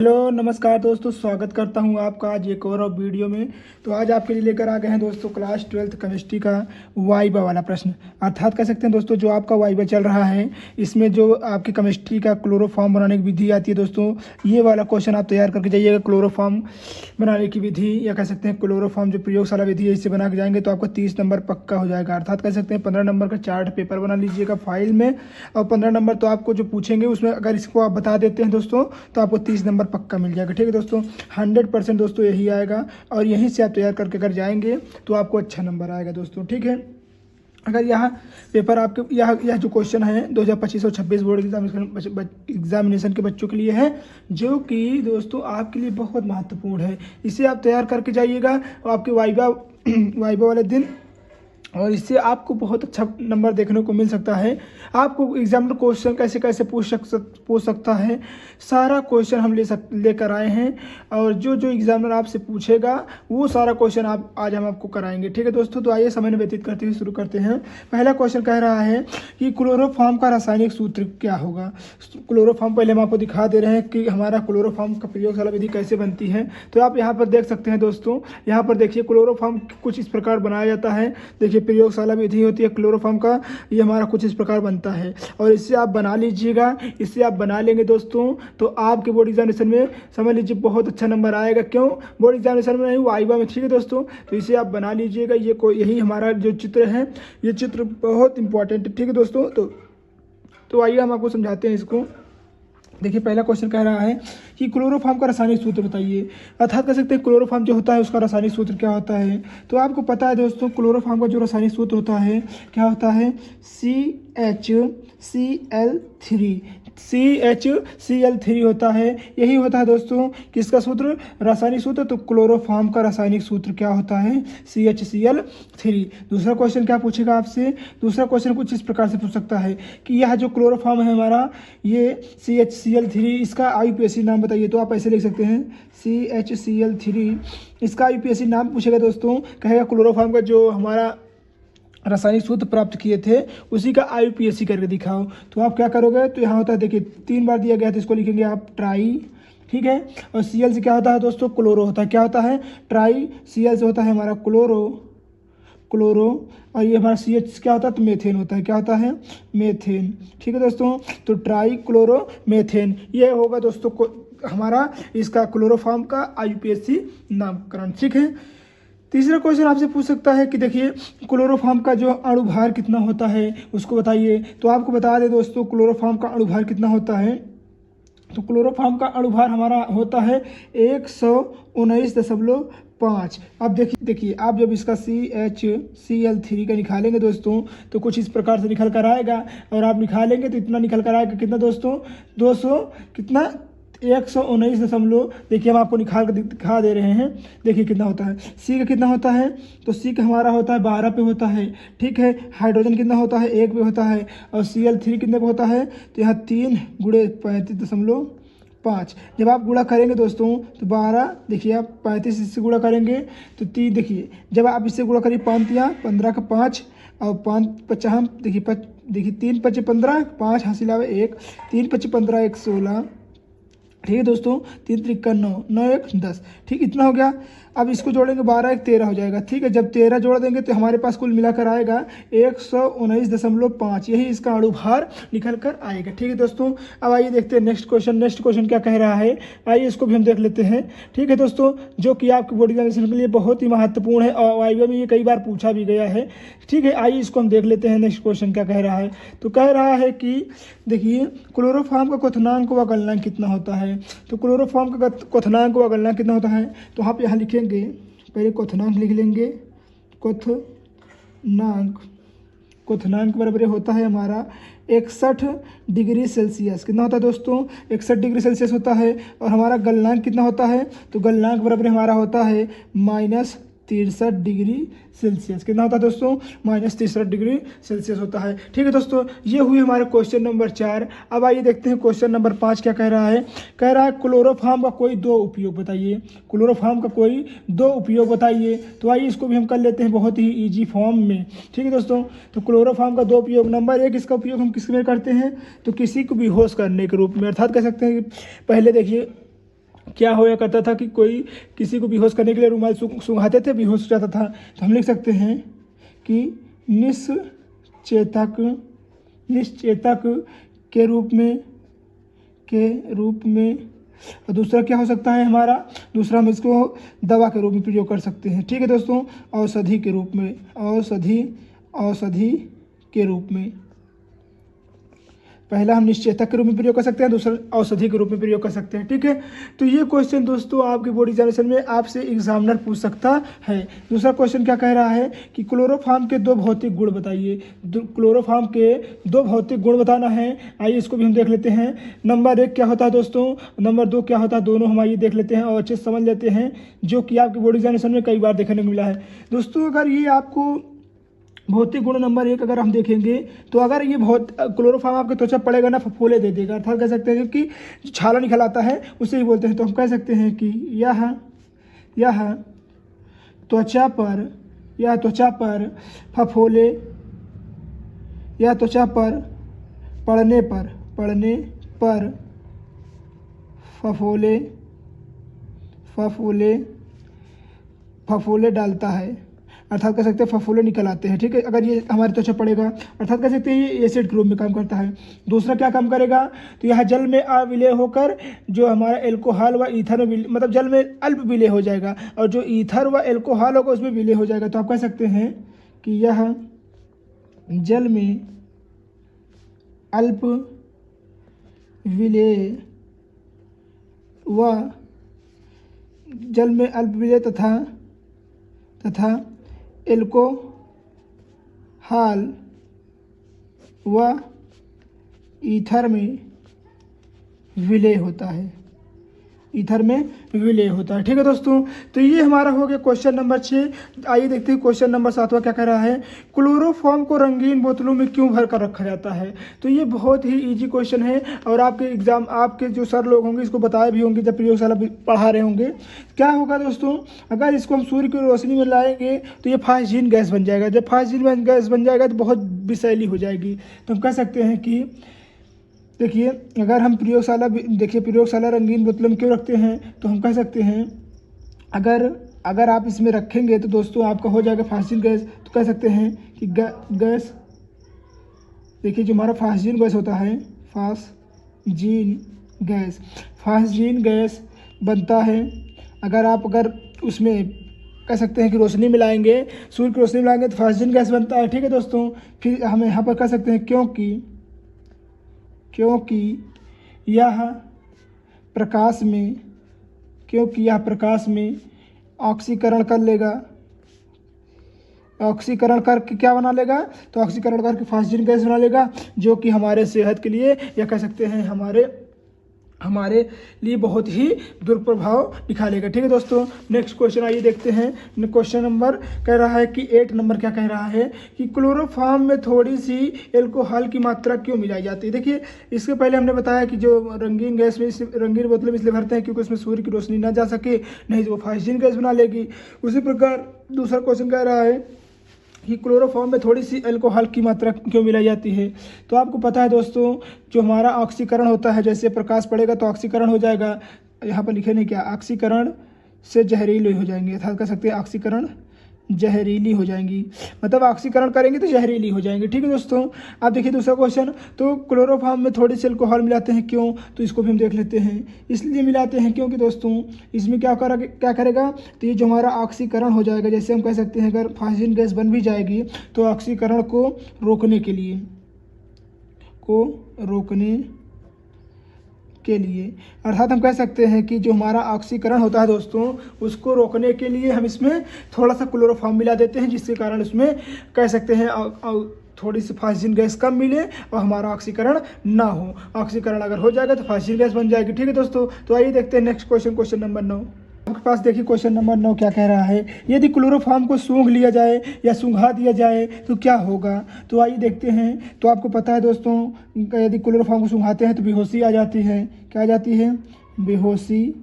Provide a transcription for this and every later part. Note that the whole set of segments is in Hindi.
हेलो नमस्कार दोस्तों, स्वागत करता हूं आपका आज एक और वीडियो में। तो आज आपके लिए लेकर आ गए हैं दोस्तों क्लास 12th केमिस्ट्री का वाइवा वाला प्रश्न। अर्थात कह सकते हैं दोस्तों, जो आपका वाइवा चल रहा है इसमें जो आपकी केमिस्ट्री का क्लोरोफॉर्म बनाने की विधि आती है दोस्तों, ये वाला क्वेश्चन आप तैयार करके जाइएगा। क्लोरोफॉर्म बनाने की विधि या कह सकते हैं क्लोरोफॉर्म जो प्रयोगशाला विधि है, इससे बना के जाएंगे तो आपको 30 नंबर पक्का हो जाएगा। अर्थात कह सकते हैं 15 नंबर का चार्ट पेपर बना लीजिएगा फाइल में, और 15 नंबर तो आपको जो पूछेंगे उसमें अगर इसको आप बता देते हैं दोस्तों तो आपको 30 नंबर पक्का मिल जाएगा। ठीक है दोस्तों, 100% दोस्तों यही आएगा, और यहीं से आप तैयार करके अगर जाएंगे तो आपको अच्छा नंबर आएगा दोस्तों। ठीक है, अगर यहाँ पेपर आपके यह जो क्वेश्चन है 2025 और 26 बोर्ड एग्जामिनेशन के बच्चों के लिए है, जो कि दोस्तों आपके लिए बहुत महत्वपूर्ण है। इसे आप तैयार करके जाइएगा और आपके वाइवा वाले दिन, और इससे आपको बहुत अच्छा नंबर देखने को मिल सकता है। आपको एग्जामिनर क्वेश्चन कैसे कैसे पूछ सकता है, सारा क्वेश्चन हम लेकर आए हैं, और जो जो एग्जामिनर आपसे पूछेगा वो सारा क्वेश्चन आज हम आपको कराएंगे। ठीक है दोस्तों, तो आइए समय व्यतीत करते हुए शुरू करते हैं। पहला क्वेश्चन कह रहा है कि क्लोरोफॉर्म का रासायनिक सूत्र क्या होगा। क्लोरोफॉर्म पहले हम आपको दिखा दे रहे हैं कि हमारा क्लोरोफॉर्म का प्रयोगशाला विधि कैसे बनती है। तो आप यहाँ पर देख सकते हैं दोस्तों, यहाँ पर देखिए क्लोरोफॉर्म कुछ इस प्रकार बनाया जाता है। देखिए प्रयोगशाला विधि होती है क्लोरोफॉर्म का, ये हमारा कुछ इस प्रकार बनता है, और इससे आप बना लीजिएगा। इससे आप बना लेंगे दोस्तों तो आपके बोर्ड एग्जामिनेशन में समझ लीजिए बहुत अच्छा नंबर आएगा। क्यों? बोर्ड एग्जामिनेशन में नहीं, वाइवा में। ठीक है दोस्तों, तो इसे आप बना लीजिएगा। यही हमारा जो चित्र है, ये चित्र बहुत इंपॉर्टेंट है। ठीक है दोस्तों, तो आइए हम आपको समझाते हैं इसको। देखिए पहला क्वेश्चन कह रहा है कि क्लोरोफॉर्म का रासायनिक सूत्र बताइए। अर्थात कह सकते हैं क्लोरोफॉर्म जो होता है उसका रासायनिक सूत्र क्या होता है। तो आपको पता है दोस्तों, क्लोरोफॉर्म का जो रासायनिक सूत्र होता है क्या होता है, CHCl3 होता है। यही होता है दोस्तों किसका सूत्र, रासायनिक सूत्र। तो क्लोरोफॉर्म का रासायनिक सूत्र क्या होता है, CHCl3। दूसरा क्वेश्चन क्या पूछेगा आपसे, दूसरा क्वेश्चन कुछ इस प्रकार से पूछ सकता है कि यह जो क्लोरोफॉर्म है हमारा, ये CHCl3, इसका IUPAC नाम बताइए। तो आप ऐसे लिख सकते हैं CHCl3, इसका IUPAC नाम पूछेगा दोस्तों। कहेगा क्लोरोफॉर्म का जो हमारा रासायनिक सूत्र प्राप्त किए थे उसी का IUPAC करके दिखाओ। तो आप क्या करोगे, तो यहाँ होता है देखिए 3 बार दिया गया था, इसको लिखेंगे आप ट्राई। ठीक है, और Cl से क्या होता है दोस्तों, क्लोरो होता है। क्या होता है, ट्राई। Cl से होता है हमारा क्लोरो, और ये हमारा CH क्या होता है, तो मेथेन होता है। क्या होता है, मेथेन। ठीक है दोस्तों, तो ट्राई क्लोरो मेथेन, ये होगा दोस्तों हमारा इसका क्लोरोफॉर्म का IUPAC नामकरण। ठीक है, तीसरा क्वेश्चन आपसे पूछ सकता है कि देखिए क्लोरोफॉर्म का जो अणुभार कितना होता है उसको बताइए। तो आपको बता दें दोस्तों, क्लोरोफॉर्म का अणुभार कितना होता है। तो क्लोरोफॉर्म का अणुभार हमारा होता है 119.5। अब देखिए आप जब इसका CHCl3 का निकालेंगे दोस्तों तो कुछ इस प्रकार से निकल कर आएगा, और आप निकालेंगे तो इतना निकल कर आएगा कितना दोस्तों, 200 कितना 119 देखिए हम आपको निकाल कर दिखा दे रहे हैं। देखिए कितना होता है, C का कितना होता है, तो C का हमारा होता है 12 पे होता है। ठीक है, हाइड्रोजन कितना होता है, 1 पे होता है, और Cl3 कितने पे होता है, तो यहाँ 3 गुणे 35.5। जब आप गुणा करेंगे दोस्तों तो 12, देखिए आप 35 इससे गुणा करेंगे तो 3, देखिए जब आप इससे गुणा करिए 5 या 15 का 5, और 5 50, देखिए 3 5 15, 5 हासिल आवे 1, 3 5 15 1 16। ठीक है दोस्तों, 3 3 9, 9 1 10। ठीक, इतना हो गया। अब इसको जोड़ेंगे 12 1 13 हो जाएगा। ठीक है, जब 13 जोड़ देंगे तो हमारे पास कुल मिलाकर आएगा 119.5। यही इसका अणुभार निकल कर आएगा। ठीक है दोस्तों, अब आइए देखते हैं नेक्स्ट क्वेश्चन क्या कह रहा है। आइए इसको भी हम देख लेते हैं। ठीक है दोस्तों, जो कि आपके बोर्ड एग्जामिनेशन के लिए बहुत ही महत्वपूर्ण है, और वाइवा में ये कई बार पूछा भी गया है। ठीक है, आइए इसको हम देख लेते हैं। नेक्स्ट क्वेश्चन क्या कह रहा है, तो कह रहा है कि देखिए क्लोरोफॉर्म का क्वथनांक व गलनांक कितना होता है। तो क्लोरोफॉर्म का क्वथनांक व गलनांक कितना होता है, तो आप यहाँ लिखेंगे, पहले क्वथनांक लिख लेंगे। क्वथनांक बराबर होता है हमारा 61 डिग्री सेल्सियस। कितना होता है दोस्तों, 61 डिग्री सेल्सियस होता है। और हमारा गलनांक कितना होता है, तो गलनांक बराबर हमारा होता है -63 डिग्री सेल्सियस। कितना होता है दोस्तों, -63 डिग्री सेल्सियस होता है। ठीक है दोस्तों, ये हुई हमारे क्वेश्चन नंबर 4। अब आइए देखते हैं क्वेश्चन नंबर 5 क्या कह रहा है। कह रहा है क्लोरोफॉर्म का कोई 2 उपयोग बताइए। क्लोरोफॉर्म का कोई 2 उपयोग बताइए। तो आइए इसको भी हम कर लेते हैं बहुत ही ईजी फॉर्म में। ठीक है दोस्तों, तो क्लोरोफॉर्म का 2 उपयोग, नंबर 1 इसका उपयोग हम किस में करते हैं, तो किसी को बेहोश करने के रूप में। अर्थात कह सकते हैं कि पहले देखिए क्या होया करता था कि कोई किसी को बेहोश करने के लिए रुमाल सूंघाते थे, बेहोश हो जाता था। तो हम लिख सकते हैं कि निश्चेतक के रूप में। और दूसरा क्या हो सकता है हमारा, दूसरा हम इसको दवा के रूप में प्रयोग कर सकते हैं। ठीक है दोस्तों, औषधि के रूप में, औषधि के रूप में। पहला हम निश्चेतक के रूप में प्रयोग कर सकते हैं, दूसरा औषधि के रूप में प्रयोग कर सकते हैं। ठीक है, तो ये क्वेश्चन दोस्तों आपके बोर्ड एग्जामिनेशन में आपसे एग्जामिनर पूछ सकता है। दूसरा क्वेश्चन क्या कह रहा है कि क्लोरोफॉर्म के 2 भौतिक गुण बताइए। क्लोरोफॉर्म के 2 भौतिक गुण बताना है। आइए इसको भी हम देख लेते हैं। नंबर 1 क्या होता है दोस्तों, नंबर 2 क्या होता है, दोनों हम आइए देख लेते हैं और अच्छे से समझ लेते हैं, जो कि आपके बोर्ड एग्जामिनेशन में कई बार देखने को मिला है। दोस्तों अगर ये आपको भौतिक गुण नंबर 1 अगर हम देखेंगे तो अगर ये क्लोरोफॉर्म आपके त्वचा पड़ेगा ना, फफोले दे देगा, अर्थात कह सकते हैं कि जो छाला निकलाता है उसे ही बोलते हैं। तो हम कह सकते हैं कि यह त्वचा पर फफोले, या त्वचा पर पड़ने पर फफोले डालता है, अर्थात कह सकते हैं फफोले निकल आते हैं। ठीक है, अगर ये हमारी त्वचा पड़ेगा, अर्थात कह सकते हैं ये एसिड के रूप में काम करता है। दूसरा क्या काम करेगा, तो यह जल में अविलय होकर जो हमारा एल्कोहल व ईथर में मतलब जल में अल्प विलय हो जाएगा, और जो ईथर व एल्कोहल होगा उसमें विलय हो जाएगा। तो आप कह सकते हैं कि यह जल में अल्प विलय तथा एल्कोहल व ईथर में विलय होता है, ठीक है दोस्तों। तो ये हमारा हो गया क्वेश्चन नंबर 6। आइए देखते हैं क्वेश्चन नंबर 7वां क्या कह रहा है। क्लोरोफॉर्म को रंगीन बोतलों में क्यों भर कर रखा जाता है। तो ये बहुत ही इजी क्वेश्चन है और आपके जो सर लोग होंगे इसको बताए भी होंगे जब प्रयोगशाला पढ़ा रहे होंगे। क्या होगा दोस्तों, अगर इसको हम सूर्य की रोशनी में लाएंगे तो ये फास्जीन गैस बन जाएगा। जब फास्जीन गैस बन जाएगा तो बहुत विषैली हो जाएगी। तो हम कह सकते हैं कि देखिए, अगर हम प्रयोगशाला रंगीन बोतलों में क्यों रखते हैं, तो हम कह सकते हैं अगर आप इसमें रखेंगे तो दोस्तों आपका हो जाएगा फास्जीन गैस। तो कह सकते हैं कि गैस, देखिए जो हमारा फास्जीन गैस होता है, फास्जीन गैस बनता है। अगर उसमें कह सकते हैं कि रोशनी मिलाएंगे, सूर्य की रोशनी मिलाएंगे तो फास्जीन गैस बनता है। ठीक है दोस्तों, फिर हम यहाँ पर कह सकते हैं क्योंकि यह प्रकाश में ऑक्सीकरण कर लेगा, ऑक्सीकरण करके क्या बना लेगा, तो ऑक्सीकरण करके फास्जीन गैस बना लेगा, जो कि हमारे सेहत के लिए या कह सकते हैं हमारे लिए बहुत ही दुष्प्रभाव निकालेगा। ठीक है दोस्तों, नेक्स्ट क्वेश्चन आइए देखते हैं। क्वेश्चन नंबर कह रहा है कि 8 नंबर क्या कह रहा है कि क्लोरोफॉर्म में थोड़ी सी एल्कोहल की मात्रा क्यों मिलाई जाती है। देखिए, इसके पहले हमने बताया कि जो रंगीन बोतल में इसलिए भरते हैं क्योंकि उसमें सूर्य की रोशनी ना जा सके, नहीं तो वो फास्जीन गैस बना लेगी। उसी प्रकार दूसरा क्वेश्चन कह रहा है कि क्लोरोफॉर्म में थोड़ी सी अल्कोहल की मात्रा क्यों मिलाई जाती है। तो आपको पता है दोस्तों, जो हमारा ऑक्सीकरण होता है, जैसे प्रकाश पड़ेगा तो ऑक्सीकरण हो जाएगा, यहाँ पर लिखे नहीं क्या, ऑक्सीकरण से जहरीली हो जाएंगे, अर्थात कह सकते हैं ऑक्सीकरण जहरीली हो जाएंगी, मतलब ऑक्सीकरण करेंगे तो जहरीली हो जाएंगे। ठीक है दोस्तों, आप देखिए दूसरा क्वेश्चन, तो क्लोरोफॉर्म में थोड़ी सी अल्कोहल मिलाते हैं क्यों, तो इसको भी हम देख लेते हैं। इसलिए मिलाते हैं क्योंकि दोस्तों इसमें क्या करेगा, तो ये जो हमारा ऑक्सीकरण हो जाएगा, जैसे हम कह सकते हैं अगर फास्जीन गैस बन भी जाएगी तो ऑक्सीकरण को रोकने के लिए अर्थात हम कह सकते हैं कि जो हमारा ऑक्सीकरण होता है दोस्तों, उसको रोकने के लिए हम इसमें थोड़ा सा क्लोरोफॉर्म मिला देते हैं, जिसके कारण उसमें कह सकते हैं थोड़ी सी फास्जीन गैस कम मिले और हमारा ऑक्सीकरण ना हो। ऑक्सीकरण अगर हो जाएगा तो फास्जीन गैस बन जाएगी। ठीक है दोस्तों, तो आइए देखते हैं नेक्स्ट क्वेश्चन नंबर 9। आपके पास देखिए क्वेश्चन नंबर 9 क्या कह रहा है, यदि क्लोरोफॉर्म को सूंघ लिया जाए या सूंघा दिया जाए तो क्या होगा। तो आइए देखते हैं। तो आपको पता है दोस्तों, यदि क्लोरोफॉर्म को सूंघाते हैं तो बेहोशी आ जाती है। क्या आ जाती है, बेहोशी।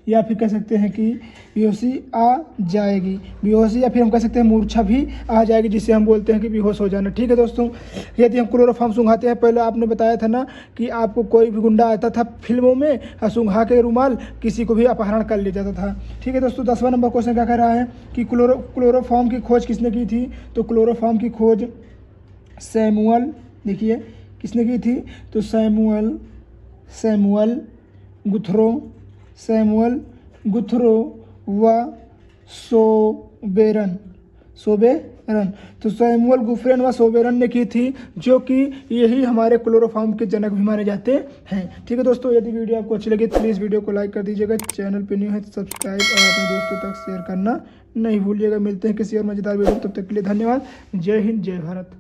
या फिर कह सकते हैं कि बेहोशी आ जाएगी। बेहोशी या फिर हम कह सकते हैं मूर्छा भी आ जाएगी, जिसे हम बोलते हैं कि बेहोश हो जाना। ठीक है दोस्तों, यदि हम क्लोरोफॉर्म सूंघाते हैं, पहले आपने बताया था ना कि आपको कोई भी गुंडा आता था फिल्मों में, सूंघा के रुमाल किसी को भी अपहरण कर ले जाता था। ठीक है दोस्तों, 10वां नंबर क्वेश्चन क्या कह रहा है कि क्लोरोफॉर्म की खोज किसने की थी? तो क्लोरोफॉर्म की खोज सैमुअल, देखिए किसने की थी? तो सैमुअल गुथ्रो व सोबेरन। तो सैमुअल गुथ्रेन व सोबेरन ने की थी, जो कि यही हमारे क्लोरोफॉर्म के जनक भी माने जाते हैं। ठीक है दोस्तों, यदि वीडियो आपको अच्छी लगी तो प्लीज़ वीडियो को लाइक कर दीजिएगा, चैनल पे न्यू है तो सब्सक्राइब और अपने दोस्तों तक शेयर करना नहीं भूलिएगा। मिलते हैं किसी और मजेदार वीडियो, तब तक के लिए धन्यवाद। जय हिंद, जय भारत।